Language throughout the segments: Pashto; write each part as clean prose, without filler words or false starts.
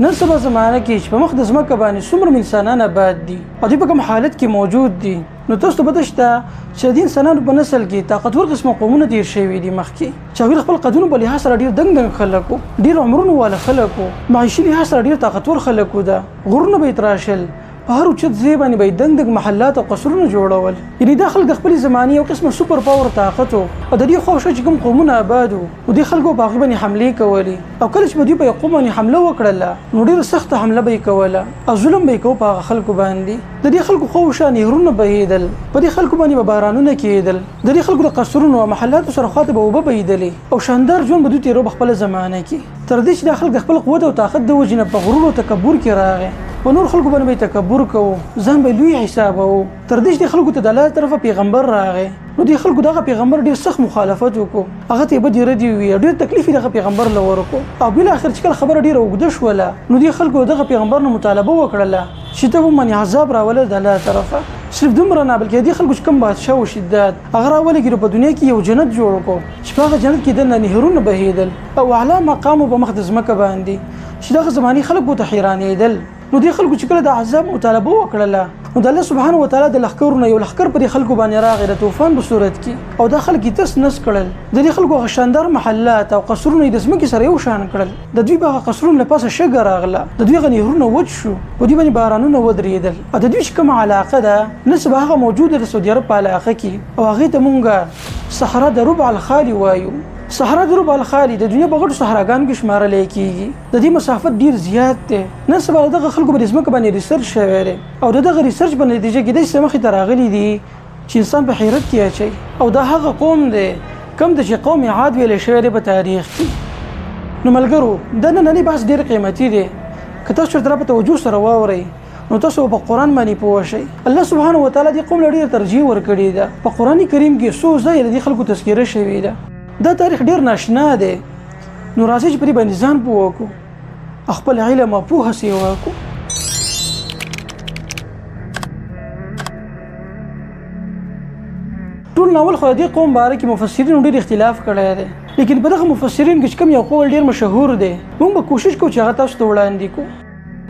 نن سبا زمانه کې چې په مخ د ځمکه باندې څومره انسانان آباد دي او دوی په کوم حالت کې موجود دي، نو تاسو ته پته شته چې د انسانانو په نسل کې طاقتور قسمه قومونه تیر شوي دي مخکې، چې هغوی خپل قدونو په لحاظ سره ډېر دنګ خلک وو، ډېر عمرونو والا خلک وو، معاشي لحاظ سره ډېر طاقتور خلک وو. ده غرونه به یې تراشل، په هر اوچت ځای باندې به یې دنګ محلات او قصرونه جوړول. یعنې دا خلک د خپلې زمانې یو قسمه سوپر پاور طاقت وو او د دې خواوشا چې کوم قومونه آباد وو نو دې خلکو په هغوی باندې حملې کولې، او کله چې به دوی په یو قوم باندې حمله وکړله نو ډېره سخته حمله به یې کوله او ظلم به یې کوه په هغه خلکو باندې. د دې خلکو خواوشا نهرونه بهېدل، په دې خلکو باندې به بارانونه کېدل، د دې خلکو د قصرونو او محلاتو سره خواته به اوبه بهېدلې او شاندار ژوند به دوی تېرو په خپله زمانه کې، تر دې چې دا خلک د خپل قوت او طاقت د وجې نه په غرور او تکبر کې راغی. په نور خلکو باندې به تکبر کوو، ځان به لوی حسابوو، تر دې چې د خلکو ته د الله طرفه پیغمبر راغی نو دې خلکو دغه پیغمبر ډېر سخت مخالفت وکړو، هغه ته بدې ردې وویې، ډېر تکلیف یې دغه پیغمبر له ورکړو، او بالاخر چې کله خبره ډېره اوږده شوله نو دې خلکو دغه پیغمبر نه مطالبه وکړله چې ته ومنې عذاب راوله د الله طرفه. صرف دومره نه بلکې دې خلکو چې کوم بادشاه و شدت هغه راولګېدو په دنیا کې یو جنت جوړ کړو چې په هغه جنت کې دننه نهرونه بهېدل او اعلی مقام په مخ د ځمکه باندې چې دغه زماني خلک ورته حیرانېدل. نو دې خلکو چې کله د عذاب مطالبه وکړله نو د الله سبحانه وتعالی د لښکرونه یو لښکر پر خلکو باندې راغی د طوفان په صورت کې، او دا خلک یې تس نس کړل. د دې خلکو هغه شاندار محلات او قصرونه یې د ځمکې سره یو شان کړل، د دوی په هغه قصرونو له پاسه شګه راغله، د دوی هغه نهرونه وچ شو، په دوی باندې بارانونه ودرېدل، او د دوی چې کومه علاقه ده نن سبا هغه موجوده د سعودي عرب په علاقه کې، او هغې ته مونږ صحرا د ربع الخالي وایو. صحرا د ربع الخالي د دنیا په غټو صحراګانو کې شمارلی کېږي، د دې مسافت ډېر زیات دی. نن سبا دغه خلکو په دې ځمکه باندې ریسرچ شوی دی او د دغه ریسرچ په نتیجه کې داسې مخې ته راغلي دي چې انسان په حیرت کې اچوي، او دا هغه قوم دی کوم د چې قوم عاد ویلی شوی دی په تاریخ کې. نو ملګرو دا نننی بحث ډېر قیمتي دی، که تاسو ورته په توجه سره واورئ نو تاسو په قرآن باندې پوه شئ. الله سبحانه وتعالی دې قوم له ډېره ترجیح ورکړې ده، په قرآن کریم کې څو ځایه د دې خلکو تذکره شوې ده. دا تاریخ ډېر ناشنا دی، نو راځئ چې په دې باندې ځان پوه کړو، خپل علم او پوهه سیوا کړو. ټول ناول خو د دې قوم باره کې مفسرینو ډېر اختلاف کړی دی، لیکن په دغه مفسرینو کې چې کوم یو قول ډېر مشهور دی موږ به کوشش کوو چې هغه تاسو ته وړاندې کړو.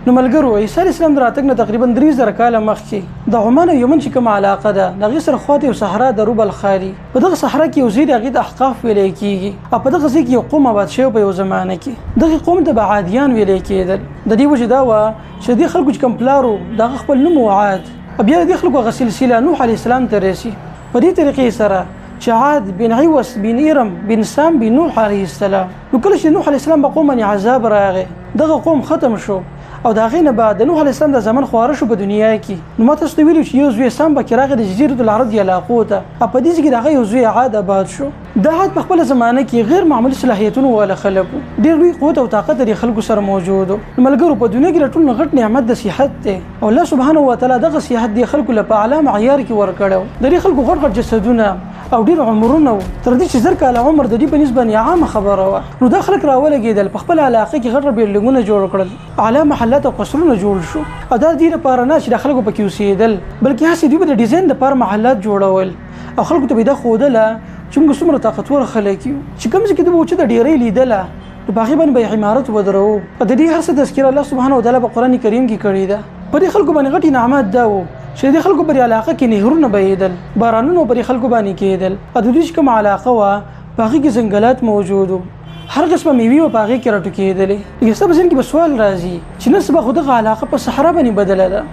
نو ملګرو عیسی علیه السلام د راتګ نه تقریبا 3000 کاله مخکې د عمان او یمن چې کومه علاقه ده د هغې سره خواته یو صحرا د ربع الخالي، په دغه صحرا کې یو ځای د هغې ته احقاف ویلی کېږي، او په دغه ځای کې یو قوم آباد شوی په یو زمانه کې، دغې قوم ته به عادیان ویلی کېدل. د دې وجې دا وه چې د دې خلکو چې کوم پلار و د هغه خپل نوم و عاد، او بیا د دې خلکو هغه سلسله نوح علیه السلام ته رسي په دې طریقې سره چې عاد بن عوس بن ایرم بن سام بن نوح علیه السلام. نو کله چې نوح علیه السلام په قوم باندې عذاب راغی دغه قوم ختم شو، او د هغې نه بعد د نوح علیه السلام د زمن خواره شو په دنیا کې. نو ما تاسو ته ویلي چې یو زوی سام پکې راغی د جزیرة العرب دې علاقو ته، او په دې ځای کې د هغه یو زوی عاد آباد شو. دا عاد په خپله زمانه کې غیر معمولي صلاحیتونو والا خلک وو، ډېر لوی قوت او طاقت د خلکو سره موجود و. ملګرو په دنیا کې د ټولو نه غټ نعمت د صحت دی، او الله سبحانه وتعالی دغه صحت دې خلکو له په اعلی معیار کې ورکړی. د دې خلکو غټ غټ جسدونه او ډېر عمرونه و، تر دې چې 1000 کاله عمر د دې په نسبت عامه خبره وه. نو دا خلک راولګېدل، په خپله علاقه کې غټ غټ بلډینګونه جوړ کړل، اعلی محلات او قصرونه جوړ شو، او دا دې لپاره نه چې د خلکو پکې اوسېدل بلکې هسې دوی به د ډیزاین دپاره محلات جوړول، او خلکو ته به یې دا ښودله چې موږ څومره طاقتور خلک یو چې کوم ځای کې دوی اوچته ډیرۍ لیدله نو په هغې باندې به یې عمارت ودروو. د دې هر څه تذکره الله سبحانه وتعالی په قرآن کریم کې کړې ده. په دې خلکو باندې غټ انعامات دا و چې د خلکو پر علاقه کې نهرونه بهېدل، بارانونه پر خلکو باندې کېدل، او د دوی چې کومه علاقه وه په هغې کې ځنګلات موجود و، هر قسمه میوې به په هغې کې راټوکېدلې. لکه ستا په ذهن کې به سوال راځي چې نن سبا خو دغه علاقه په صحرا باندې بدله ده،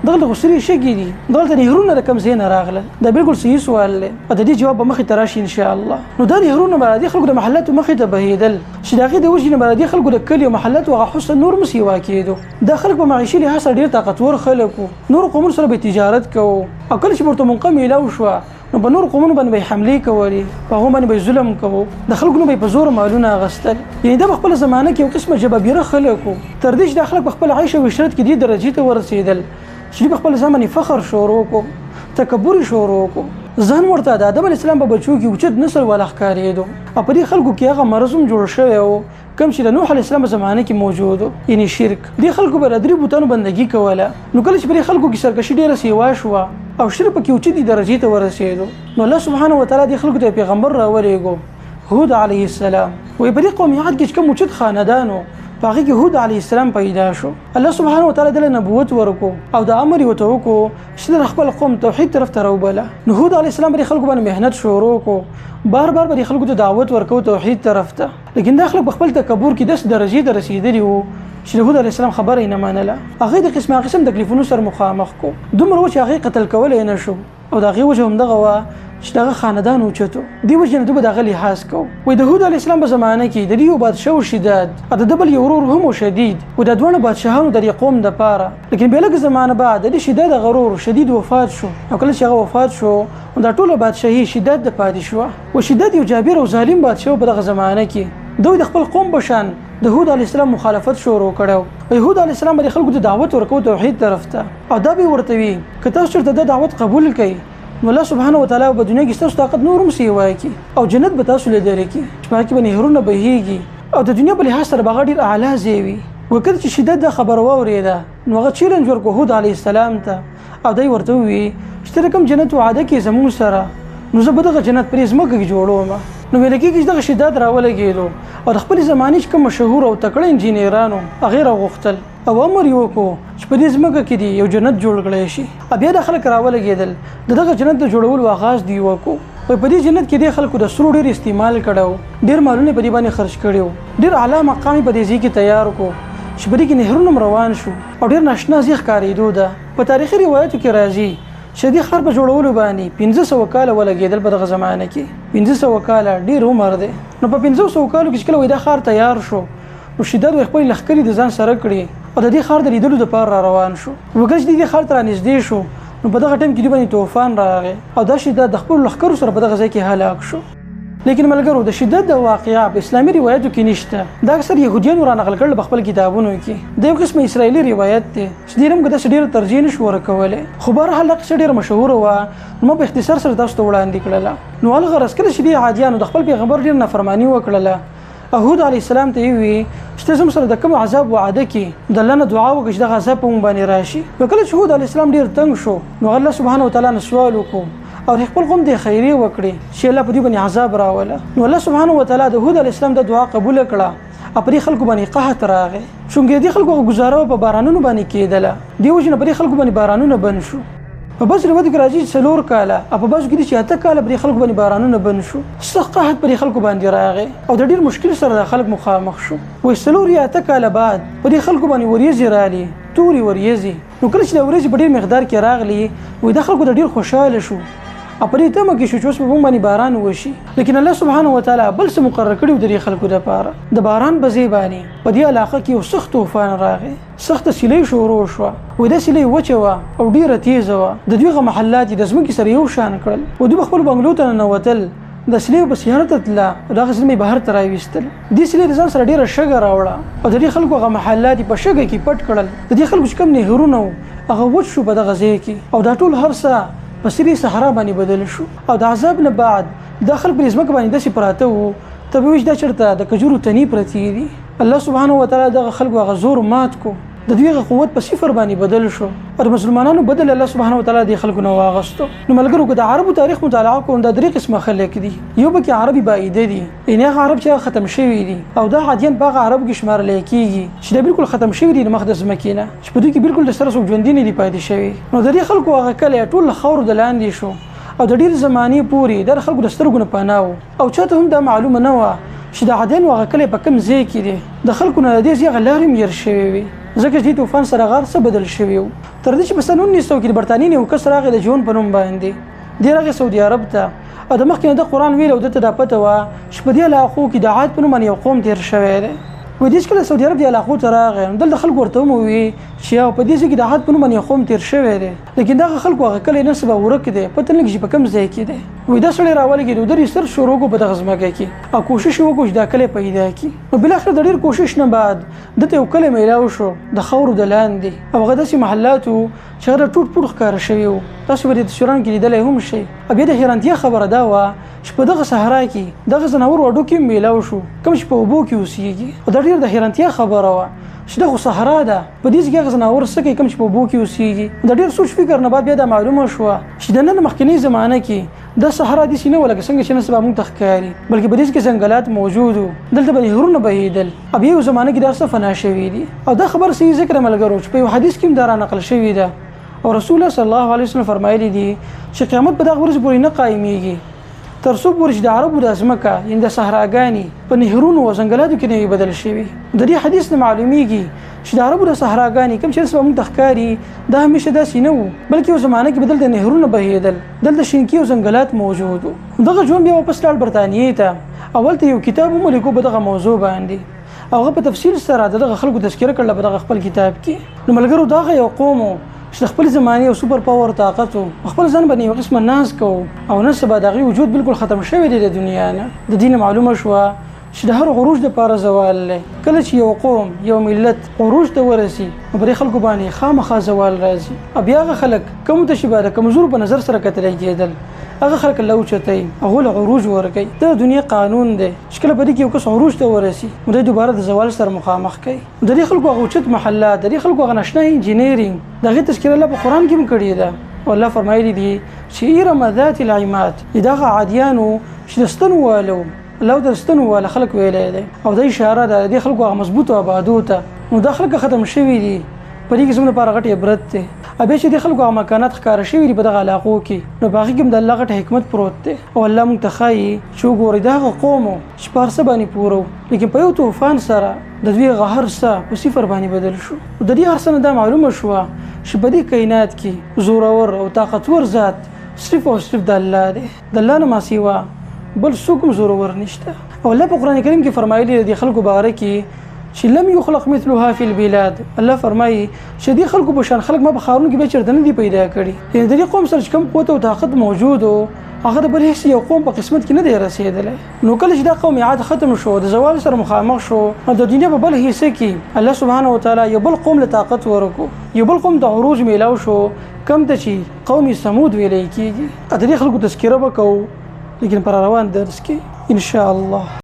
دغلته خو سرې شګې دي، دغلته نهرونه د کوم ځای نه راغلل؟ دا بالکل صحیح سوال دی، او د دې جواب به مخې ته راشي انشاءالله. نو دا نهرونه به د دې خلکو د محلاتو مخې ته بهېدل چې د هغې د وجې نه به د دې خلکو د کلي او محلاتو هغه حسن نور مسیوا کېدو. دا خلک په معیشي لحاظ سره ډېر طاقتور خلک وو، نورو قومونو سره به تجارت کوو، او کله چې ورته موقع میلاو شوه نو په نورو قومونو باندې به یې حملې کولې، په هغو باندې به یې ظلم کوو، د خلکو نه به یې په زوره مالونه اخیستل. یعنې دا په خپله زمانه کې یو قسمه جبابیره خلک وو، تر دې چې دا خلک په خپل عیش او عشرت کې دې درجې ته ورسېدل چې دوی په خپل ځان باندې فخر شروع کړو، تکبر یې شروع کړو، ځان ورته د آدم علیه السلام په بچو کې اوچت نسل والا ښکارېدو، او په دې خلکو کې هغه مرض هم جوړ شوی و کوم چې د نوح علیه السلام په زمانه کې موجود و، یعنې شرک. دې خلکو به د درې بوتانو بندګي کوله. نو کله چې په دې خلکو کې سرکشي ډېره سیوا شوه او شرک پکې اوچتې درجې ته ورسېدو، نو الله سبحانه وتعالی دې خلکو ته پیغمبر راولېږو هود علیه السلام. وایي په دې قوم عاد کې چې کوم اوچت خاندان و په هغې کې هود علیه السلام پیدا شو. الله سبحانه وتعالی دله نبوت ورکړو او د امر یې ورته وکړو چې د خپل قوم توحید طرف ته راوبله. نو هود علیه السلام به خلکو باندې محنت شروع کړو، بار بار به خلکو ته دعوت ورکو توحید طرف ته، لیکن دا خلک په خپل تکبر کې داسې درجې ته رسېدلي وو چې د هود علیه السلام خبره یې نه منله. هغې د قسم قسم تکلیفونو سره مخامخ کړو، دومره و چې هغې قتل کولی نه شو او د هغې وجه همدغه وه چې دغه خاندان اوچتو. دې وجې نه دوی به د هغه لحاظ کوو. وایي د هود علیه السلام په زمانه کې د دې یو بادشاه و شداد او د ده بل یو ورور هم و شدید، و دا دواړه بادشاهانو د دې قوم دپاره. لیکن بیا لږ زمانه بعد د دې شداد هغه ورور شدید وفات شو، او کله چې هغه وفات شو نو دا ټوله بادشاهي شداد ته پاتې شوه. و شداد یو جابر او ظالم بادشاه په دغه زمانه کې. دوی د خپل قوم په شان د هود علیه السلام مخالفت شروع کړو. هود علیه السلام به خلکو ته دعوت ورکوي توحید طرف ته، او دا به ورته وي که تاسو چېرته د دعوت قبول کړئ نو الله سبحانه وتعالی په دنیا کې ستاسو طاقت نور هم سیوای کی او جنت به تاسو لیدل کی چې پاکي به نهرونه بهيږي او د دنیا په لحاظ سره به ډیر اعلی زیوي. وکړه چې شدت د خبر واوریده نو هغه چیلنج ورکو هود علیه السلام ته، او دای ورته وی چې کوم جنت وعده کې زموږ سره نو زه به دغه جنت پرې زموږ کې جوړوم. نو ویل کېږي چې دغه شدت راولګېدو او د خپل زمانې کوم مشهور او تکړه انجینرانو هغې راغوښتل او امر یې وکړو چې په دې ځمکه کې دی یو جنت جوړ کړی شي. بیا د خلک راولګېدل د دغه جنت د جوړولو آغاز دی وکړو. په دې جنت کې د خلکو د سرو ډېر استعمال کړو، ډېر مالونه په دې باندې خرج کړي، ډېر اعلی مقام په دې ځای کې تیار کړو چې په دې کې نهرونه روان شو او ډېر ناشنا ځای ښکارېدو ده. په تاریخي روایتو کې راځي چې دې ښار په جوړولو باندې 1500 کاله ولګېدل په دغه زمانه کې. 1500 کاله ډېر عمر دی. نو په 1500 کالو کې چې کله دا ښار تیار شو نو شداد خپل لښکرې د ځان سره کړي او د دې ښار د لیدلو دپاره را روان شو. وګړي چې دې ښار ته رانږدې شو نو په دغه ټایم کې دوی باندې طوفان راغی او دا شداد د خپلو لښکرو سره په دغه ځای کې هلاک شو. لیکن ملګرو د شدت د واقعا په اسلامي روایتو کې نشته، دا اکثر يهوديانو را نقل کړل په خپل کتابونو کې. د یو قسم اسرائیلي روایت دی چې ډېر موږ د ډېر ترجیح نشو ورکولی، خو بهرحال هغه ډېر مشهور و نو په اختصار سره تاسو ته وړاندې کړله. نو الغرض کله چې دې عادیانو د خپل پیغمبر ډېر نافرمانی وکړله، هود علیه السلام ته وی چې زموږ سره د کوم عذاب وعده کې د الله نه دعا وکړه چې دغه عذاب په موږ باندې راشي. کله چې هود علیه السلام ډېر تنګ شو نو الله سبحانه وتعالی نه سوال وکړو او خپل قوم د خیری وکړي چې الله په دې باندې عذاب راوله. نو الله سبحانه وتعالی د هود علیه السلام د دعا قبول کړه او پر خلکو باندې قحط راغی. چونګې دې خلکو گزاره په بارانونو باندې کېدله، دی وجه نه پر خلکو باندې بارانونه بند شو. په بس روایت کې راځي چې 4 کاله او په بس کې چې 8 کاله پر خلکو باندې بارانونه بند شو. سخت قحط پر خلکو باندې راغی او د ډېر مشکل سره د خلک مخامخ شو. وې 4 یا 8 کاله بعد پر خلکو باندې وریځې رالي، توري وریځې. نو کله چې د وریځې په ډېر مقدار کې راغلي وې د خلکو د ډېر خوشاله شو او په دې تمه کې شو چې اوس په باندې باران وشي. لیکن الله سبحانه وتعالی بل څه مقرر کړی و د خلکو لپاره. د باران په ځای باندې په دې علاقه کې یو سخت طوفان راغی، سخت سیلۍ شروع شوه. وې دا سیلۍ وچه وه او ډېره تیزه وه، د دوی محلات د ځمکې سره یو شان کړل او دوی خپل بنګلو ته ننوتل. د سیلۍ په سیاره ته تله او دغه سیلۍ بهر ته راویستل. دې سیلۍ د ځان سره ډېره شګه راوړه او د دې خلکو هغه محلات په شګه کې پټ کړل. د دې خلکو چې کوم نهرونه وو هغه وچ شو په دغه ځای کې او دا ټول هر څه په سری صحرا باندې بدل شو. او د عذاب نه بعد د خلک په ځمکه باندې داسې پراته وو ته به وایي دا چېرته د کجورو تنې پرتې دي. الله سبحانه وتعالی دغه خلکو هغه زور مات کو، د دوی قوت په صفر باندې بدل شو او د مسلمانانو بدل الله سبحانه وتعالی د خلکو نه واغستو. نو ملګرو که د عربو تاریخ مطالعه کوو دا 3 قسمه خلک دي. یو به کې عربي بایده دي، یعنې هغه عرب چې ختم شوي دي او دا عادیان په هغه عربو کې شمارلی کېږي چې دا بالکل ختم شوي دي د مخ د ځمکې نه، چې په دوی کې بالکل د سره څوک ژوندي نه دي پاتې شوي. نو د دې خلکو هغه کلی ټول له خاورو د لاندې شو او د ډېر زمانې پورې دا د خلکو د سترګو نه پناه و او چاته هم دا معلومه نه وه چې د عادیانو هغه کلی په کوم ځای کې دی. د خلکو نه د دې ځای هغه لارې هم هېر شوې وي ځکه چې دې طوفان سره غار څه بدل شوي وو. تر دې چې په سن 1900 کې د برطانیې یو کس راغی د جون په نوم باندې، دی راغی سعودي عرب ته او د مخکې نه د قرآن ویل او دته دا پته وه چې په دې علاقو کې د عاد په نوم باندې یو قوم تېر شوی دی. وایي دې چې کله سعودي عرب دې علاقو ته راغی نو دلته خلکو ورته ومووي چې یو په دې ځای کې د عاد په نوم باندې یو قوم تېر شوی دی، لیکن دغه خلکو هغه کلی نه سبا ورک دی، پته نه لګي چې په کوم ځای کې دی. وایي دا سړی راولګېد او د ریسرچ شروع کړو په دغه ځمکه کې او کوشش یې وکړو چې دا کلی پیدا کړي. نو بالاخره د ډېر کوشش نه بعد دته یو کلی میلاو شو د خاورو د لاندې او هغه داسې محلات وو چې هغه ټوټ پوټ ښکاره شوي وو، تاسو به د تصویرانو کې لیدلی هم شئ. بیا د حیرانتیا خبره دا وه چې په دغه صحرا کې دغه ځناور وډو کې میلاو شو کوم چې په اوبو کې اوسېږي او دا ډېر د حیرانتیا خبره وه چې دغه صحرا ده په دې ځای کې هغه ځناور څه کوي کوم چې په اوبو کې اوسېږي. د ډېر سوچ فکر نه بعد بیا دا معلومه شوه چې د نن مخکینۍ زمانه کې دا صحرا دي سینه ولکه څنګه چې نسبه موږ تخکاری بلکې په دې کې ځنګلات موجود دلته به نهرونه بهیدل اب یو زمانه کې دا څه فنا شوی دي او دا خبر صحیح ذکر ملګرو چې په یو حدیث کې دا نقل شوی ده او رسول الله صلی الله علیه وسلم فرمایلی دي چې قیامت په دغه ورځ پورې نه قایمیږي تر څو پورې چې د عربو د ځمکه یعنې د صحراګانې په نهرونو او ځنګلاتو کې نه بدل شوي د دې حدیث نه معلومیږي چې د عربو د صحراګانې کوم چې نسبه موږ تخکاري دا همیشه داسې نه وو بلکې یو زمانه کې بدل د نهرونه بهیدل دلته شینکي او ځنګلات موجود وو دغه ژوند بیا واپس لاړ برطانیې ته اول ته یو کتاب ولیکو په دغه موضوع باندې هغه په تفصیل سره دغه خلکو تذکره کړله په دغه خپل کتاب کې نو ملګرو دغه یو قوم چې خپل زماني او سوپر پاور طاقت خپل ځان باندې یو قسمه ناز کو او نن سبا دغه وجود بالکل ختم شوی دی د دنیا نه د دین معلومه شوه چې د هر عروج لپاره زوال لري کله چې یو قوم یو ملت عروج ته ورسي نو پر خلکو باندې خامخا زوال راځي بیا هغه خلک کوم ته شي باندې کمزور په نظر سره کتل کېدل هغه خلک الله اوچتای هغه له عروج ورګي د دنیا قانون دی چې کله په دې کې یو کس عروج ته ورسي نو د دوباره د زوال سره مخامخ کوي د دې خلکو هغه اوچت محلات د دې خلکو هغه نشنه انجینیرینګ دغه تذکره الله په قران کې هم کړی ده او الله فرمایلی دي چې ارم ذات العماد دغه عادیانو چې دستنو والو الله درستنو ولا خلق ویلې ده او د اشاره ده د خلکو هغه مضبوط او آبادو ته نو د خلک ختم شوی دي په دې کې زموږ لپاره غټ عبرت ده ابه چې د خلکو هغه مکانات ښکار شوی دي په دغه علاقو کې نو باقي کوم د الله غټ حکمت پروت ده او الله مونږ ته ښایي چې ګوري دغه قوم چې پارسه باندې پورو لیکن په یو طوفان سره د دوی غهر سره په صفر باندې بدل شو د دې هر څه دا معلومه شو چې په دې کائنات کې زورور او طاقتور ذات صرف او صرف د الله دی د الله نه ما سیوا بل څوک زورور نشته او الله په قران کریم کې فرمایلی دی خلکو باره کې چې لم يخلق مثلها في البلاد الله فرمایي چې دي خلکو په شان خلک ما په خارون کې به چرته نه دی پیدا کړي یعنی د دې قوم سره کوم قوت او طاقت موجود او هغه د بل هیڅ یو قوم په قسمت کې نه دی رسیدلی نو کله چې دا قوم عاد ختم شو د زوال سره مخامخ شو نو د دنیا په بل حصے کې الله سبحانه وتعالى یو بل قوم له طاقت ورکو یو بل قوم د عروج میلاو شو کم ته چې قوم ثمود ویلې کېږي د دې خلکو تذکره وکاو لیکن پر روان درس کې ان شاء الله